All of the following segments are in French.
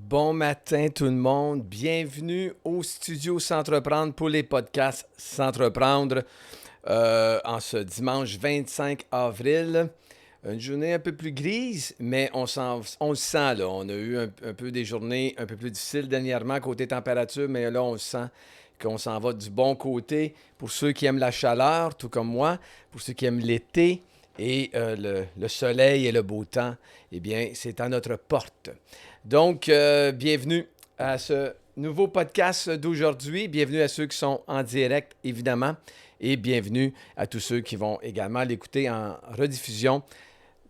Bon matin tout le monde, bienvenue au studio S'entreprendre pour les podcasts S'entreprendre en ce dimanche 25 avril. Une journée un peu plus grise, mais on le sent là. On a eu un peu des journées un peu plus difficiles dernièrement côté température, mais là on sent qu'on s'en va du bon côté. Pour ceux qui aiment la chaleur, tout comme moi, pour ceux qui aiment l'été et le soleil et le beau temps, eh bien c'est à notre porte. Donc, bienvenue à ce nouveau podcast d'aujourd'hui. Bienvenue à ceux qui sont en direct, évidemment. Et bienvenue à tous ceux qui vont également l'écouter en rediffusion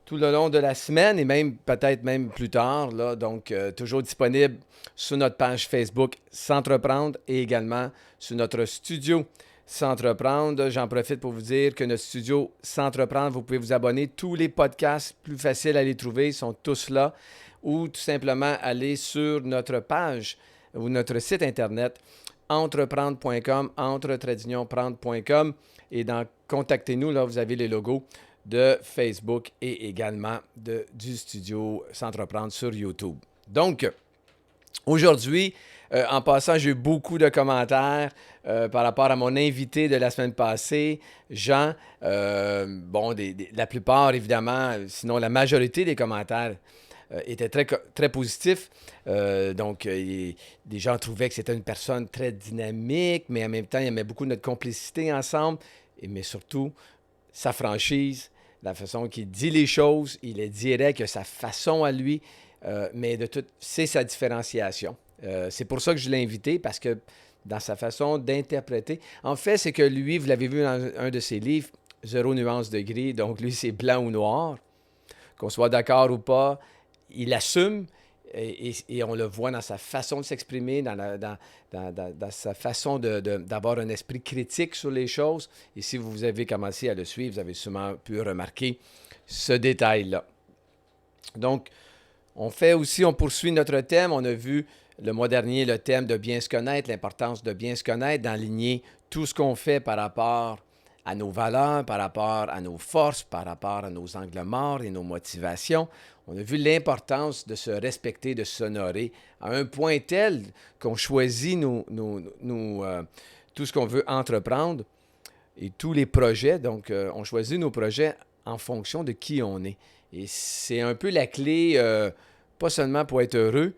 tout le long de la semaine et même peut-être même plus tard. Là. Donc, toujours disponible sur notre page Facebook S'entreprendre et également sur notre studio S'entreprendre. J'en profite pour vous dire que notre studio S'entreprendre, vous pouvez vous abonner. Tous les podcasts, plus faciles à les trouver, sont tous là. Ou tout simplement aller sur notre page ou notre site internet entreprendre.com, entre-prendre.com et dans Contactez-nous, là, vous avez les logos de Facebook et également du studio S'entreprendre sur YouTube. Donc, aujourd'hui, en passant, j'ai eu beaucoup de commentaires par rapport à mon invité de la semaine passée, Jean. La plupart, évidemment, sinon la majorité des commentaires était très positif. Des gens trouvaient que c'était une personne très dynamique, mais en même temps, il aimait beaucoup notre complicité ensemble, mais surtout sa franchise, la façon qu'il dit les choses. Il est direct, il a sa façon à lui, mais de tout, c'est sa différenciation. C'est pour ça que je l'ai invité, parce que dans sa façon d'interpréter, en fait, c'est que lui, vous l'avez vu dans un de ses livres, Zéro nuance de gris, donc lui, c'est blanc ou noir. Qu'on soit d'accord ou pas, il assume et on le voit dans sa façon de s'exprimer, dans sa façon d'avoir un esprit critique sur les choses. Et si vous avez commencé à le suivre, vous avez sûrement pu remarquer ce détail-là. Donc, on poursuit notre thème. On a vu le mois dernier le thème de bien se connaître, l'importance de bien se connaître, d'enligner tout ce qu'on fait par rapport à nos valeurs, par rapport à nos forces, par rapport à nos angles morts et nos motivations. On a vu l'importance de se respecter, de s'honorer à un point tel qu'on choisit tout ce qu'on veut entreprendre et tous les projets. Donc, on choisit nos projets en fonction de qui on est. Et c'est un peu la clé, pas seulement pour être heureux,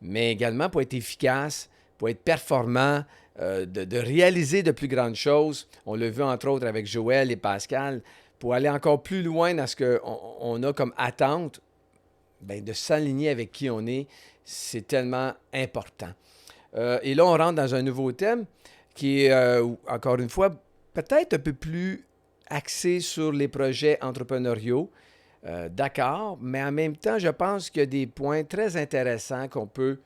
mais également pour être efficace, pour être performant, de réaliser de plus grandes choses. On l'a vu entre autres avec Joël et Pascal, pour aller encore plus loin dans ce qu'on a comme attente, bien, de s'aligner avec qui on est, c'est tellement important. Et là, on rentre dans un nouveau thème qui est, encore une fois, peut-être un peu plus axé sur les projets entrepreneuriaux. D'accord, mais en même temps, je pense qu'il y a des points très intéressants qu'on peut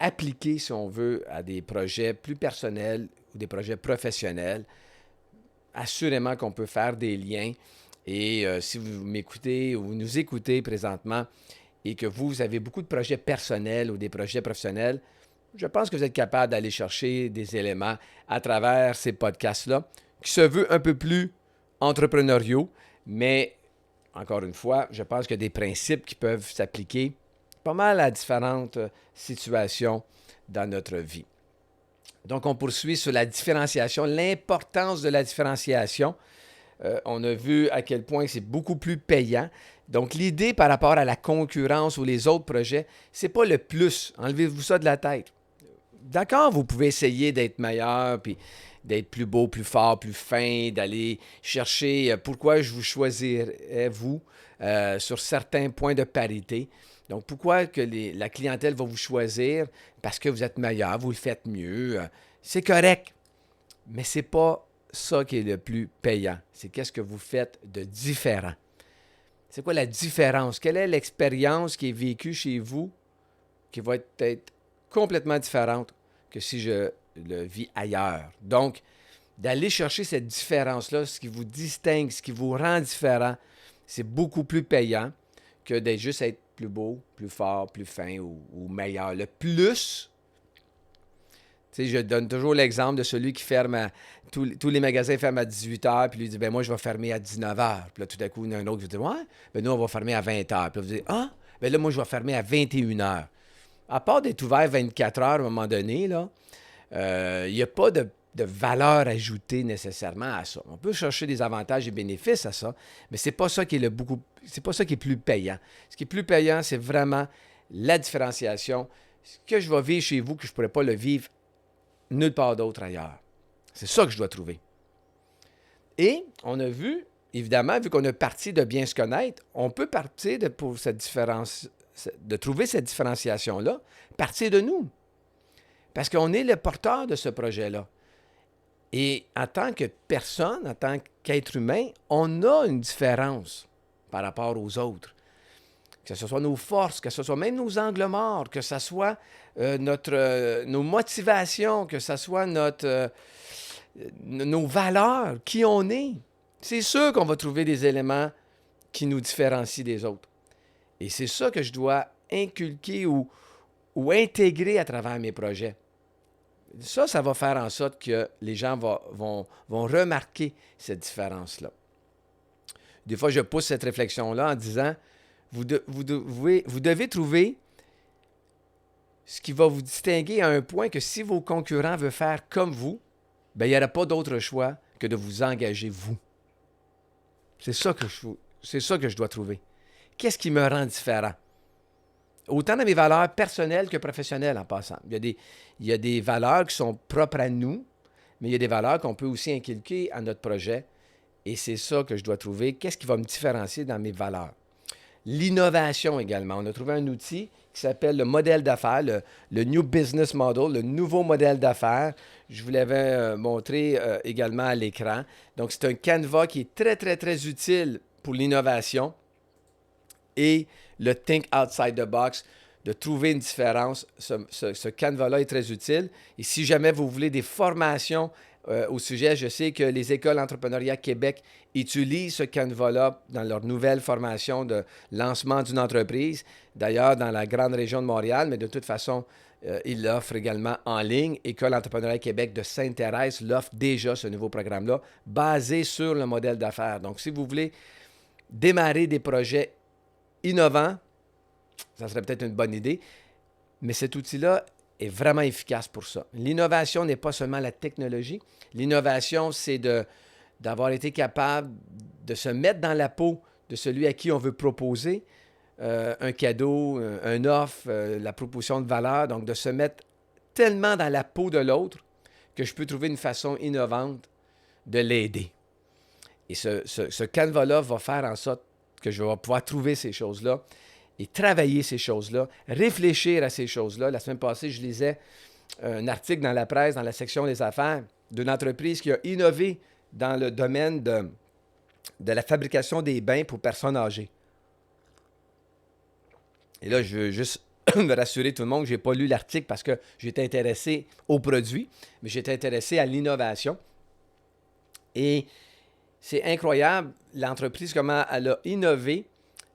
appliquer, si on veut, à des projets plus personnels ou des projets professionnels. Assurément qu'on peut faire des liens. Et si vous m'écoutez ou vous nous écoutez présentement et que vous avez beaucoup de projets personnels ou des projets professionnels, je pense que vous êtes capable d'aller chercher des éléments à travers ces podcasts-là qui se veulent un peu plus entrepreneuriaux, mais encore une fois, je pense qu'il y a des principes qui peuvent s'appliquer pas mal à différentes situations dans notre vie. Donc, on poursuit sur la différenciation, l'importance de la différenciation. On a vu à quel point c'est beaucoup plus payant. Donc, l'idée par rapport à la concurrence ou les autres projets, c'est pas le plus. Enlevez-vous ça de la tête. D'accord, vous pouvez essayer d'être meilleur, puis d'être plus beau, plus fort, plus fin, d'aller chercher pourquoi je vous choisirais, vous, sur certains points de parité. Donc, pourquoi que la clientèle va vous choisir? Parce que vous êtes meilleur, vous le faites mieux. C'est correct, mais c'est pas ça qui est le plus payant. C'est qu'est-ce que vous faites de différent. C'est quoi la différence? Quelle est l'expérience qui est vécue chez vous qui va être complètement différente que si je le vis ailleurs? Donc, d'aller chercher cette différence-là, ce qui vous distingue, ce qui vous rend différent, c'est beaucoup plus payant que d'être juste être plus beau, plus fort, plus fin ou meilleur. Le plus, tu sais, je donne toujours l'exemple de celui qui ferme tous les magasins ferment à 18h, puis lui dit, ben moi, je vais fermer à 19h. Puis là, tout à coup, il y en a un autre qui dit, ouais, ben nous, on va fermer à 20h. Puis là, vous dites, ah, ben là, moi, je vais fermer à 21h. À part d'être ouvert 24 heures à un moment donné, là, il n'y a pas de valeur ajoutée nécessairement à ça. On peut chercher des avantages et bénéfices à ça, mais c'est pas ça qui est c'est pas ça qui est plus payant. Ce qui est plus payant, c'est vraiment la différenciation. Ce que je vais vivre chez vous, que je ne pourrais pas le vivre nulle part d'autre ailleurs. C'est ça que je dois trouver. Et on a vu, évidemment, vu qu'on a parti de bien se connaître, on peut partir pour cette différence, de trouver cette différenciation-là, partir de nous. Parce qu'on est le porteur de ce projet-là. Et en tant que personne, en tant qu'être humain, on a une différence par rapport aux autres. Que ce soit nos forces, que ce soit même nos angles morts, que ce soit nos motivations, que ce soit nos valeurs, qui on est. C'est sûr qu'on va trouver des éléments qui nous différencient des autres. Et c'est ça que je dois inculquer ou intégrer à travers mes projets. Ça va faire en sorte que les gens vont remarquer cette différence-là. Des fois, je pousse cette réflexion-là en disant, vous devez trouver ce qui va vous distinguer à un point que si vos concurrents veulent faire comme vous, bien, il n'y aura pas d'autre choix que de vous engager, vous. C'est ça que je dois trouver. Qu'est-ce qui me rend différent? Autant dans mes valeurs personnelles que professionnelles en passant. Il y a des valeurs qui sont propres à nous, mais il y a des valeurs qu'on peut aussi inculquer à notre projet. Et c'est ça que je dois trouver. Qu'est-ce qui va me différencier dans mes valeurs? L'innovation également. On a trouvé un outil qui s'appelle le modèle d'affaires, le New Business Model, le nouveau modèle d'affaires. Je vous l'avais montré également à l'écran. Donc, c'est un canevas qui est très, très, très utile pour l'innovation et le Think Outside the Box, de trouver une différence. Ce canevas-là est très utile. Et si jamais vous voulez des formations au sujet, je sais que les écoles d'entrepreneuriat Québec utilisent ce canevas-là dans leur nouvelle formation de lancement d'une entreprise. D'ailleurs, dans la grande région de Montréal, mais de toute façon, ils l'offrent également en ligne. École d'entrepreneuriat Québec de Sainte-Thérèse l'offre déjà, ce nouveau programme-là, basé sur le modèle d'affaires. Donc, si vous voulez démarrer des projets innovants, ça serait peut-être une bonne idée, mais cet outil-là est vraiment efficace pour ça. L'innovation n'est pas seulement la technologie. L'innovation, c'est d'avoir été capable de se mettre dans la peau de celui à qui on veut proposer un cadeau, un offre, la proposition de valeur. Donc, de se mettre tellement dans la peau de l'autre que je peux trouver une façon innovante de l'aider. Et ce canevas-là va faire en sorte que je vais pouvoir trouver ces choses-là et travailler ces choses-là, réfléchir à ces choses-là. La semaine passée, je lisais un article dans la presse, dans la section des affaires, d'une entreprise qui a innové dans le domaine de la fabrication des bains pour personnes âgées. Et là, je veux juste me rassurer tout le monde que je n'ai pas lu l'article parce que j'étais intéressé au produit, mais j'étais intéressé à l'innovation. Et c'est incroyable, l'entreprise, comment elle a innové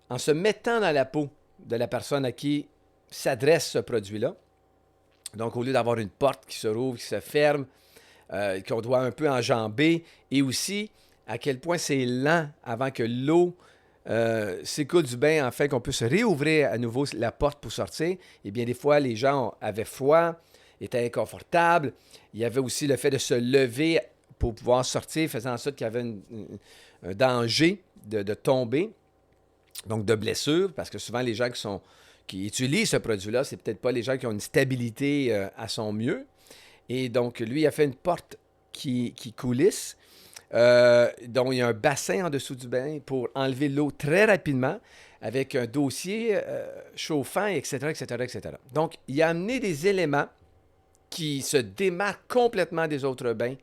en se mettant dans la peau de la personne à qui s'adresse ce produit-là. Donc, au lieu d'avoir une porte qui se rouvre, qui se ferme, qu'on doit un peu enjamber, et aussi à quel point c'est lent avant que l'eau s'écoule du bain, afin qu'on puisse réouvrir à nouveau la porte pour sortir. Eh bien, des fois, les gens avaient froid, étaient inconfortables. Il y avait aussi le fait de se lever pour pouvoir sortir, faisant en sorte qu'il y avait un danger de tomber. Donc, de blessures, parce que souvent, les gens qui utilisent ce produit-là, c'est peut-être pas les gens qui ont une stabilité à son mieux. Et donc, lui, il a fait une porte qui coulisse. Donc, il y a un bassin en dessous du bain pour enlever l'eau très rapidement avec un dossier chauffant, etc., etc., etc. Donc, il a amené des éléments qui se démarquent complètement des autres bains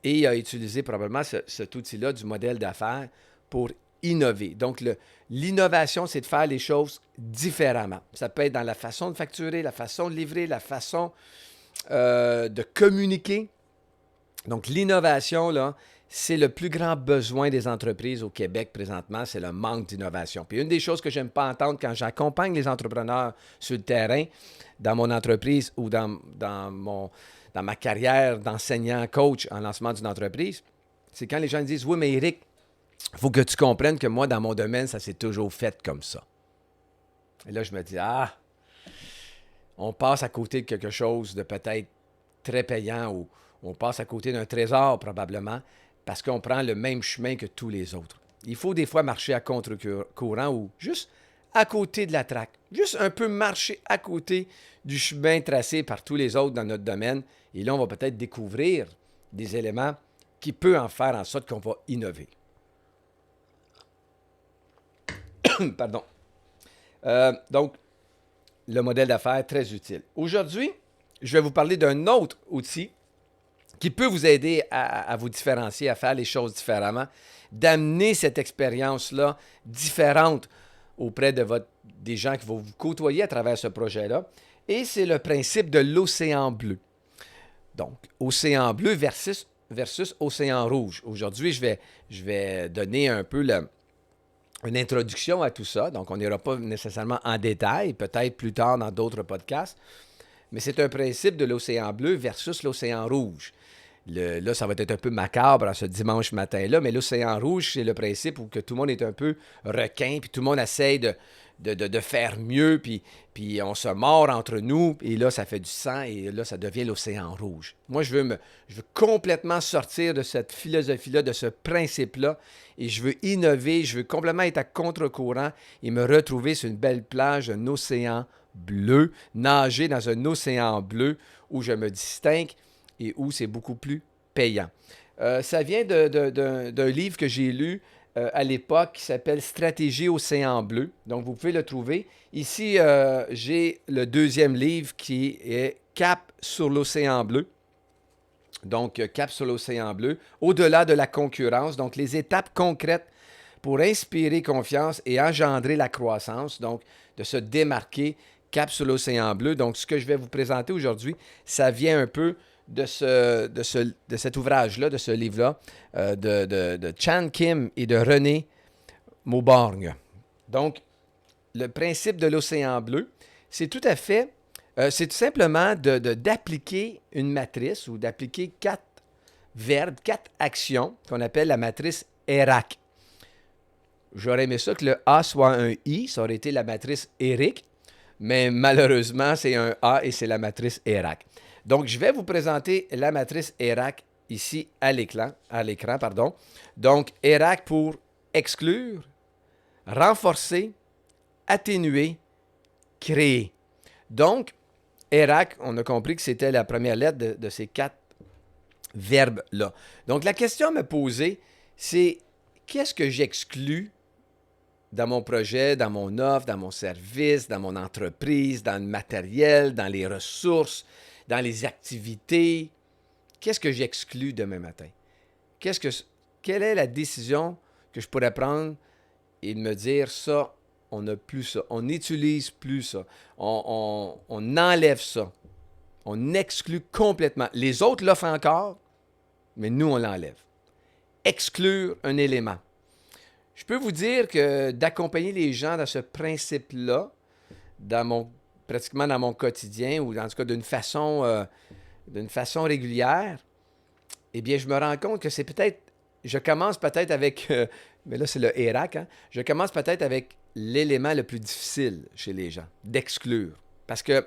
et il a utilisé probablement cet outil-là du modèle d'affaires pour innover. Donc, l'innovation, c'est de faire les choses différemment. Ça peut être dans la façon de facturer, la façon de livrer, la façon de communiquer. Donc, l'innovation, là, c'est le plus grand besoin des entreprises au Québec présentement, c'est le manque d'innovation. Puis une des choses que j'aime pas entendre quand j'accompagne les entrepreneurs sur le terrain, dans mon entreprise ou dans ma carrière d'enseignant coach en lancement d'une entreprise, c'est quand les gens disent « Oui, mais Éric, il faut que tu comprennes que moi, dans mon domaine, ça s'est toujours fait comme ça. » Et là, je me dis « Ah, on passe à côté de quelque chose de peut-être très payant ou on passe à côté d'un trésor probablement parce qu'on prend le même chemin que tous les autres. Il faut des fois marcher à contre-courant ou juste à côté de la traque. Juste un peu marcher à côté du chemin tracé par tous les autres dans notre domaine. Et là, on va peut-être découvrir des éléments qui peuvent en faire en sorte qu'on va innover. Pardon. Donc, le modèle d'affaires très utile. Aujourd'hui, je vais vous parler d'un autre outil qui peut vous aider à vous différencier, à faire les choses différemment, d'amener cette expérience-là différente auprès des gens qui vont vous côtoyer à travers ce projet-là. Et c'est le principe de l'océan bleu. Donc, océan bleu versus océan rouge. Aujourd'hui, je vais donner un peu une introduction à tout ça. Donc, on n'ira pas nécessairement en détail, peut-être plus tard dans d'autres podcasts. Mais c'est un principe de l'océan bleu versus l'océan rouge. Là, ça va être un peu macabre en ce dimanche matin-là, mais l'océan rouge, c'est le principe où que tout le monde est un peu requin, puis tout le monde essaye de faire mieux, puis on se mord entre nous, et là, ça fait du sang, et là, ça devient l'océan rouge. Moi, je veux complètement sortir de cette philosophie-là, de ce principe-là, et je veux innover, je veux complètement être à contre-courant et me retrouver sur une belle plage, un océan bleu, nager dans un océan bleu où je me distingue et où c'est beaucoup plus payant. Ça vient d'un livre que j'ai lu à l'époque qui s'appelle Stratégie Océan Bleu. Donc, vous pouvez le trouver. Ici, j'ai le deuxième livre qui est Cap sur l'océan bleu. Donc, Cap sur l'océan bleu, au-delà de la concurrence. Donc, les étapes concrètes pour inspirer confiance et engendrer la croissance. Donc, de se démarquer, Cap sur l'océan bleu. Donc, ce que je vais vous présenter aujourd'hui, ça vient un peu de cet ouvrage-là, de ce livre-là, de Chan Kim et de René Mauborgne. Donc, le principe de l'océan bleu, c'est tout à fait, c'est tout simplement d'appliquer une matrice ou d'appliquer 4 verbes, 4 actions qu'on appelle la matrice ERAC. J'aurais aimé ça que le A soit un I, ça aurait été la matrice ERIC, mais malheureusement, c'est un A et c'est la matrice ERAC. Donc, je vais vous présenter la matrice ERAC ici à l'écran. Donc, ERAC pour exclure, renforcer, atténuer, créer. Donc, ERAC, on a compris que c'était la première lettre de ces 4 verbes-là. Donc, la question à me poser, c'est qu'est-ce que j'exclus dans mon projet, dans mon offre, dans mon service, dans mon entreprise, dans le matériel, dans les ressources, dans les activités? Qu'est-ce que j'exclus demain matin? Quelle est la décision que je pourrais prendre et de me dire ça, on n'a plus ça, on n'utilise plus ça, on enlève ça, on exclut complètement. Les autres l'offrent encore, mais nous, on l'enlève. Exclure un élément. Je peux vous dire que d'accompagner les gens dans ce principe-là, pratiquement dans mon quotidien, ou en tout cas d'une façon régulière, eh bien, je me rends compte que c'est je commence peut-être avec, mais là c'est le ERAC, hein, je commence peut-être avec l'élément le plus difficile chez les gens, d'exclure. Parce que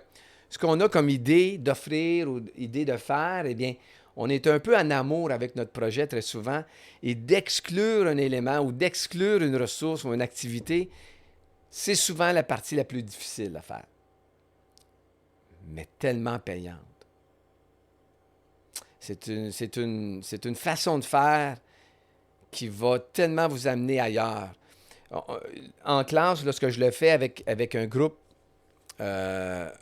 ce qu'on a comme idée d'offrir ou idée de faire, eh bien, on est un peu en amour avec notre projet très souvent, et d'exclure un élément ou d'exclure une ressource ou une activité, c'est souvent la partie la plus difficile à faire, mais tellement payante. C'est une façon de faire qui va tellement vous amener ailleurs. En classe, lorsque je le fais avec un groupe,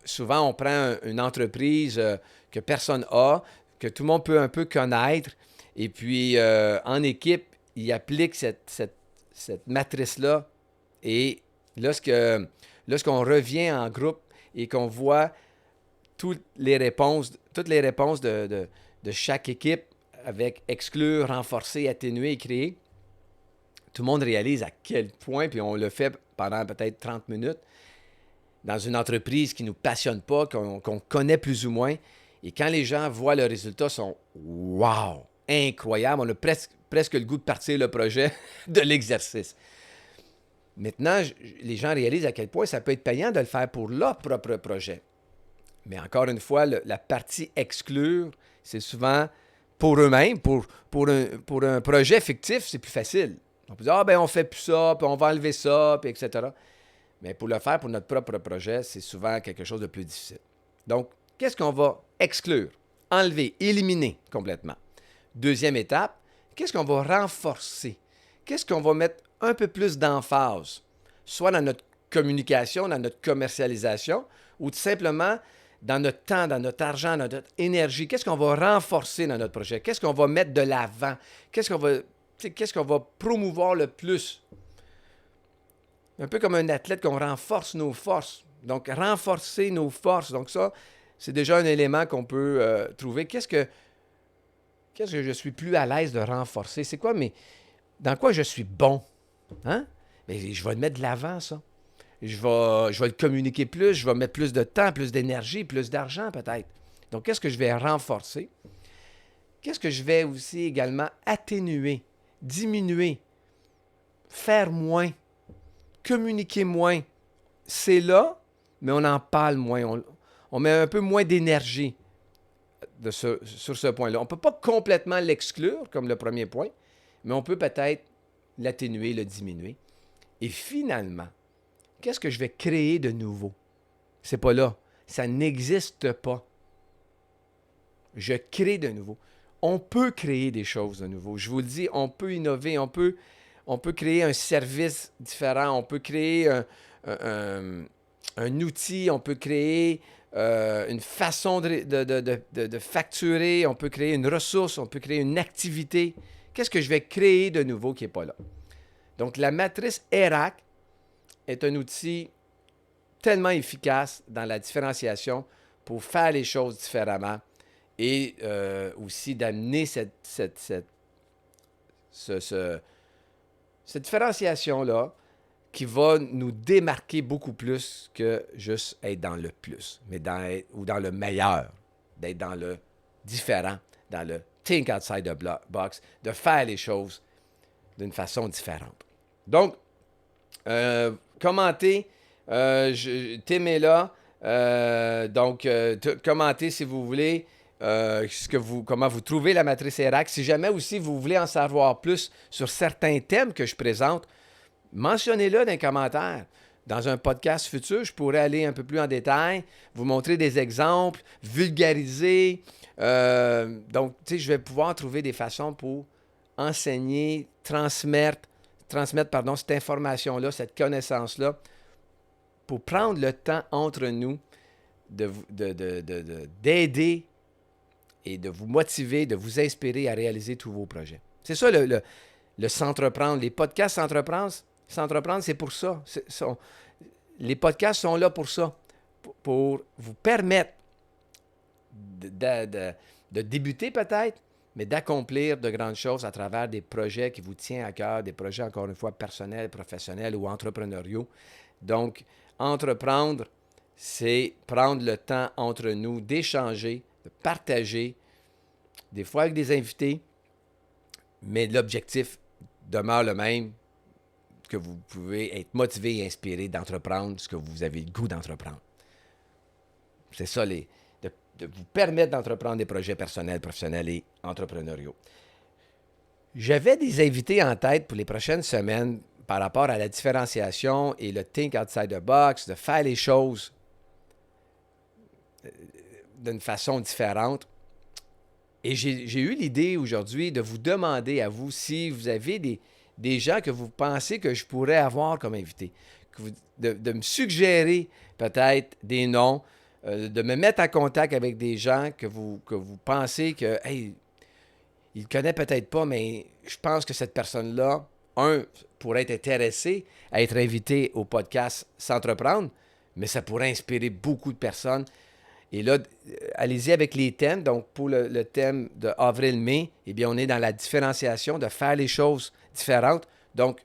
souvent on prend une entreprise que personne n'a, que tout le monde peut un peu connaître, et puis en équipe, il applique cette matrice-là, et lorsqu'on revient en groupe et qu'on voit toutes les réponses de chaque équipe avec exclure, renforcer, atténuer et créer, tout le monde réalise à quel point, puis on le fait pendant peut-être 30 minutes, dans une entreprise qui ne nous passionne pas, qu'on connaît plus ou moins. Et quand les gens voient le résultat, ils sont « wow! Incroyable! » On a presque le goût de partir le projet de l'exercice. Maintenant, les gens réalisent à quel point ça peut être payant de le faire pour leur propre projet. Mais encore une fois, la partie exclure, c'est souvent pour eux-mêmes. Pour un projet fictif, c'est plus facile. On peut dire, ah ben on fait plus ça, puis on va enlever ça, puis etc. Mais pour le faire pour notre propre projet, c'est souvent quelque chose de plus difficile. Donc, qu'est-ce qu'on va exclure, enlever, éliminer complètement? Deuxième étape, qu'est-ce qu'on va renforcer? Qu'est-ce qu'on va mettre un peu plus d'emphase, soit dans notre communication, dans notre commercialisation, ou tout simplement dans notre temps, dans notre argent, dans notre énergie? Qu'est-ce qu'on va renforcer dans notre projet? Qu'est-ce qu'on va mettre de l'avant? Qu'est-ce qu'on va promouvoir le plus? Un peu comme un athlète qu'on renforce nos forces. Donc, renforcer nos forces. Donc ça, c'est déjà un élément qu'on peut trouver. Qu'est-ce que je suis plus à l'aise de renforcer? C'est quoi, mais dans quoi je suis bon? Hein? Mais je vais le mettre de l'avant, ça. Je vais le communiquer plus, je vais mettre plus de temps, plus d'énergie, plus d'argent peut-être. Donc, qu'est-ce que je vais renforcer? Qu'est-ce que je vais aussi également atténuer, diminuer, faire moins, communiquer moins? C'est là, mais on en parle moins. On met un peu moins d'énergie sur ce point-là. On ne peut pas complètement l'exclure, comme le premier point, mais on peut peut-être l'atténuer, le diminuer. Et finalement, qu'est-ce que je vais créer de nouveau? C'est pas là. Ça n'existe pas. Je crée de nouveau. On peut créer des choses de nouveau. Je vous le dis, on peut innover, on peut créer un service différent, on peut créer un outil, on peut créer une façon de facturer, on peut créer une ressource, on peut créer une activité. Qu'est-ce que je vais créer de nouveau qui n'est pas là? Donc, la matrice ERAC est un outil tellement efficace dans la différenciation pour faire les choses différemment et aussi d'amener cette différenciation-là qui va nous démarquer beaucoup plus que juste être dans le plus, mais ou dans le meilleur, d'être dans le différent, dans le think outside the box, de faire les choses d'une façon différente. Donc, commentez, Tim est là, donc commentez si vous voulez comment vous trouvez la matrice ERAC. Si jamais aussi vous voulez en savoir plus sur certains thèmes que je présente, mentionnez-le dans les commentaires. Dans un podcast futur, je pourrais aller un peu plus en détail, vous montrer des exemples, vulgariser. Donc, tu sais, je vais pouvoir trouver des façons pour enseigner, transmettre cette information-là, cette connaissance-là, pour prendre le temps entre nous d'aider et de vous motiver, de vous inspirer à réaliser tous vos projets. C'est ça le S'entreprendre. Les podcasts S'entreprendre, c'est pour ça. Les podcasts sont là pour ça, pour vous permettre de débuter peut-être, mais d'accomplir de grandes choses à travers des projets qui vous tiennent à cœur, des projets, encore une fois, personnels, professionnels ou entrepreneuriaux. Donc, entreprendre, c'est prendre le temps entre nous d'échanger, de partager, des fois avec des invités, mais l'objectif demeure le même, que vous pouvez être motivé et inspiré d'entreprendre ce que vous avez le goût d'entreprendre. C'est ça, de vous permettre d'entreprendre des projets personnels, professionnels et entrepreneuriaux. J'avais des invités en tête pour les prochaines semaines par rapport à la différenciation et le think outside the box, de faire les choses d'une façon différente. Et j'ai eu l'idée aujourd'hui de vous demander à vous si vous avez des gens que vous pensez que je pourrais avoir comme invité. De me suggérer peut-être des noms, de me mettre en contact avec des gens que vous pensez que, hey, il ne connaît peut-être pas, mais je pense que cette personne-là, pourrait être intéressée à être invitée au podcast S'entreprendre, mais ça pourrait inspirer beaucoup de personnes. Et là, allez-y avec les thèmes. Donc, pour le thème de avril-mai, eh bien, on est dans la différenciation, de faire les choses différentes. Donc,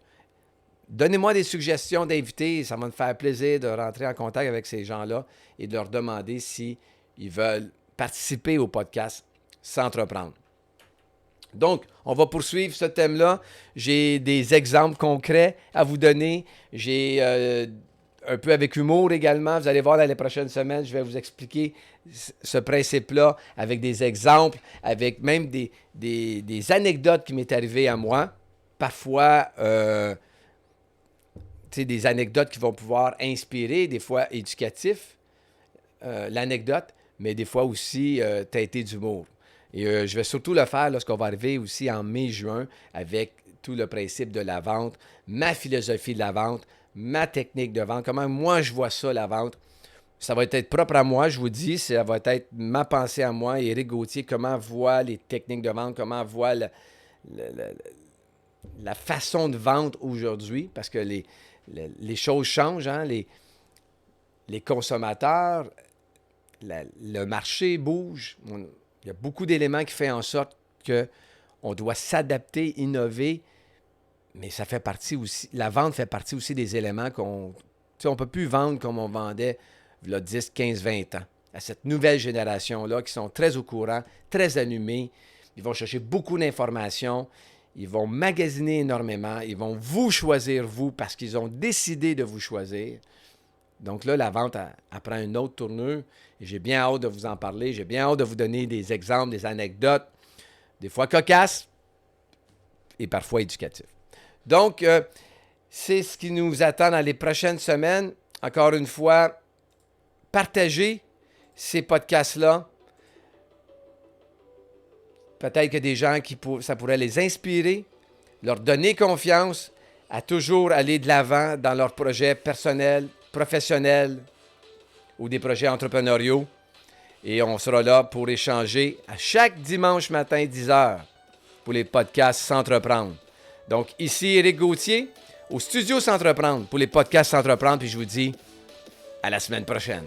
donnez-moi des suggestions d'invités. Ça va me faire plaisir de rentrer en contact avec ces gens-là et de leur demander s'ils veulent participer au podcast S'entreprendre. Donc, on va poursuivre ce thème-là. J'ai des exemples concrets à vous donner. J'ai un peu avec humour également. Vous allez voir dans les prochaines semaines, je vais vous expliquer ce principe-là avec des exemples, avec même des anecdotes qui m'est arrivé à moi. Parfois, des anecdotes qui vont pouvoir inspirer, des fois éducatifs, l'anecdote, mais des fois aussi teintées d'humour. Et je vais surtout le faire lorsqu'on va arriver aussi en mai-juin avec tout le principe de la vente, ma philosophie de la vente, ma technique de vente, comment moi je vois ça, la vente. Ça va être propre à moi, je vous dis, ça va être ma pensée à moi, Éric Gauthier, comment voit les techniques de vente, comment voit la façon de vendre aujourd'hui, parce que les choses changent, hein? Les consommateurs, le marché bouge. Il y a beaucoup d'éléments qui font en sorte qu'on doit s'adapter, innover, mais ça fait partie aussi, la vente fait partie aussi des éléments qu'on ne peut plus vendre comme on vendait il y a 10, 15, 20 ans. À cette nouvelle génération-là qui sont très au courant, très allumés. Ils vont chercher beaucoup d'informations. Ils vont magasiner énormément. Ils vont vous choisir, vous, parce qu'ils ont décidé de vous choisir. Donc là, la vente, elle prend une autre tournure. Et j'ai bien hâte de vous en parler. J'ai bien hâte de vous donner des exemples, des anecdotes, des fois cocasses et parfois éducatifs. Donc, c'est ce qui nous attend dans les prochaines semaines. Encore une fois, partagez ces podcasts-là. Peut-être que des gens ça pourrait les inspirer, leur donner confiance à toujours aller de l'avant dans leurs projets personnels, professionnels ou des projets entrepreneuriaux. Et on sera là pour échanger à chaque dimanche matin, 10h, pour les podcasts S'entreprendre. Donc, ici Éric Gauthier, au studio S'entreprendre, pour les podcasts S'entreprendre, puis je vous dis à la semaine prochaine.